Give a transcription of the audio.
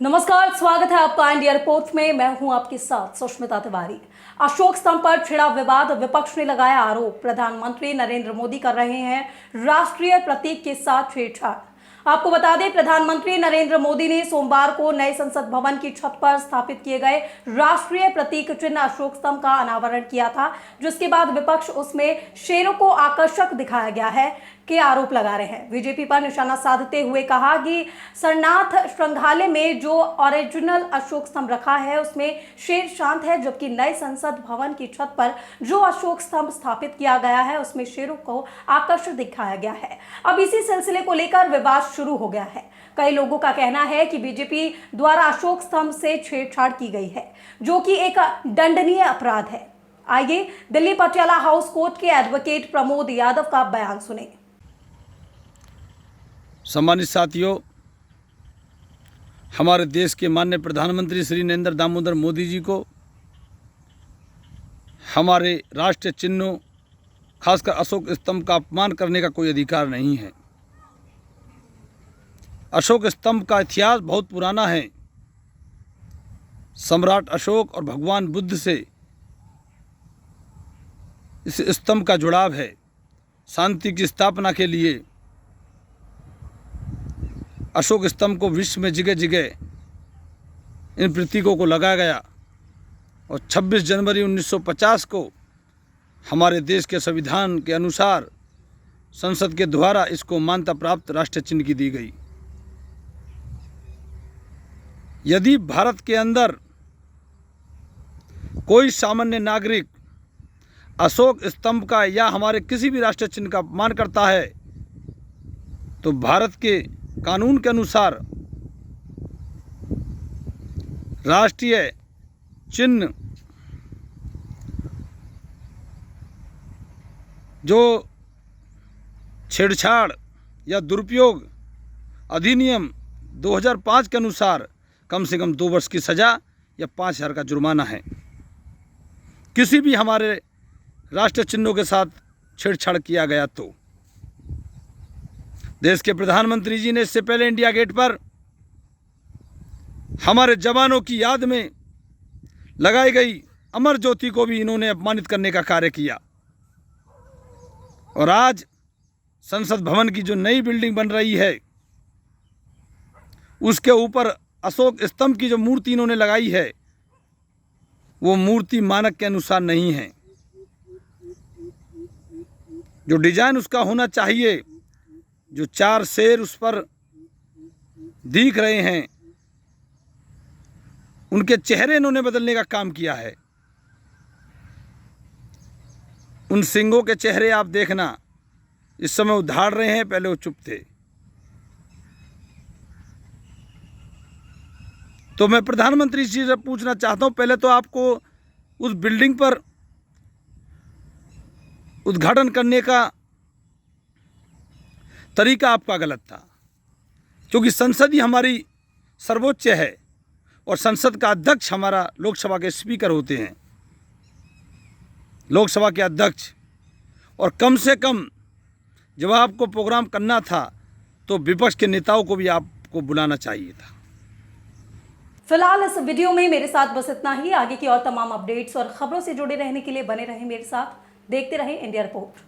नमस्कार, स्वागत है आपका इंडिया रिपोर्ट में। मैं हूं आपके साथ सुष्मिता तिवारी। अशोक स्तंभ पर छिड़ा विवाद, विपक्ष ने लगाया आरोप प्रधानमंत्री नरेंद्र मोदी कर रहे हैं राष्ट्रीय प्रतीक के साथ छेड़छाड़। आपको बता दें, प्रधानमंत्री नरेंद्र मोदी ने सोमवार को नए संसद भवन की छत पर स्थापित किए गए राष्ट्रीय प्रतीक चिन्ह अशोक स्तंभ का अनावरण किया था, जिसके बाद विपक्ष उसमें शेरों को आकर्षक दिखाया गया है के आरोप लगा रहे हैं। बीजेपी पर निशाना साधते हुए कहा कि सरनाथ श्रृंगालय में जो ओरिजिनल अशोक स्तंभ रखा है उसमें शेर शांत है, जबकि नए संसद भवन की छत पर जो अशोक स्तंभ स्थापित किया गया है उसमें शेरों को आकर्षक दिखाया गया है। अब इसी सिलसिले को लेकर विवाद शुरू हो गया है। कई लोगों का कहना है कि बीजेपी द्वारा अशोक स्तंभ से छेड़छाड़ की गई है, जो कि एक दंडनीय अपराध है। आइए दिल्ली पटियाला हाउस कोर्ट के एडवोकेट प्रमोद यादव का बयान सुने। सम्मानित साथियों, हमारे देश के माननीय प्रधानमंत्री श्री नरेंद्र दामोदर मोदी जी को हमारे राष्ट्रीय चिन्हों खासकर अशोक स्तंभ का अपमान करने का कोई अधिकार नहीं है। अशोक स्तंभ का इतिहास बहुत पुराना है। सम्राट अशोक और भगवान बुद्ध से इस स्तंभ का जुड़ाव है। शांति की स्थापना के लिए अशोक स्तंभ को विश्व में जगह जगह इन प्रतीकों को लगाया गया और 26 जनवरी 1950 को हमारे देश के संविधान के अनुसार संसद के द्वारा इसको मान्यता प्राप्त राष्ट्रीय चिन्ह की दी गई। यदि भारत के अंदर कोई सामान्य नागरिक अशोक स्तंभ का या हमारे किसी भी राष्ट्रीय चिन्ह का अपमान करता है तो भारत के कानून के अनुसार राष्ट्रीय चिन्ह जो छेड़छाड़ या दुरुपयोग अधिनियम 2005 के अनुसार कम से कम 2 वर्ष की सज़ा या 5,000 का जुर्माना है। किसी भी हमारे राष्ट्रीय चिन्हों के साथ छेड़छाड़ किया गया तो देश के प्रधानमंत्री जी ने इससे पहले इंडिया गेट पर हमारे जवानों की याद में लगाई गई अमर ज्योति को भी इन्होंने अपमानित करने का कार्य किया। और आज संसद भवन की जो नई बिल्डिंग बन रही है उसके ऊपर अशोक स्तंभ की जो मूर्ति इन्होंने लगाई है वो मूर्ति मानक के अनुसार नहीं है। जो डिजाइन उसका होना चाहिए, जो 4 शेर उस पर दिख रहे हैं, उनके चेहरे इन्होंने बदलने का काम किया है। उन सिंहों के चेहरे आप देखना, इस समय उधाड़ रहे हैं, पहले वो चुप थे। तो मैं प्रधानमंत्री जी से पूछना चाहता हूं, पहले तो आपको उस बिल्डिंग पर उद्घाटन करने का तरीका आपका गलत था, क्योंकि संसद ही हमारी सर्वोच्च है और संसद का अध्यक्ष हमारा लोकसभा के स्पीकर होते हैं, लोकसभा के अध्यक्ष। और कम से कम जब आपको प्रोग्राम करना था तो विपक्ष के नेताओं को भी आपको बुलाना चाहिए था। फिलहाल इस वीडियो में मेरे साथ बस इतना ही। आगे की और तमाम अपडेट्स और खबरों से जुड़े रहने के लिए बने रहें मेरे साथ। देखते रहें इंडिया रिपोर्ट।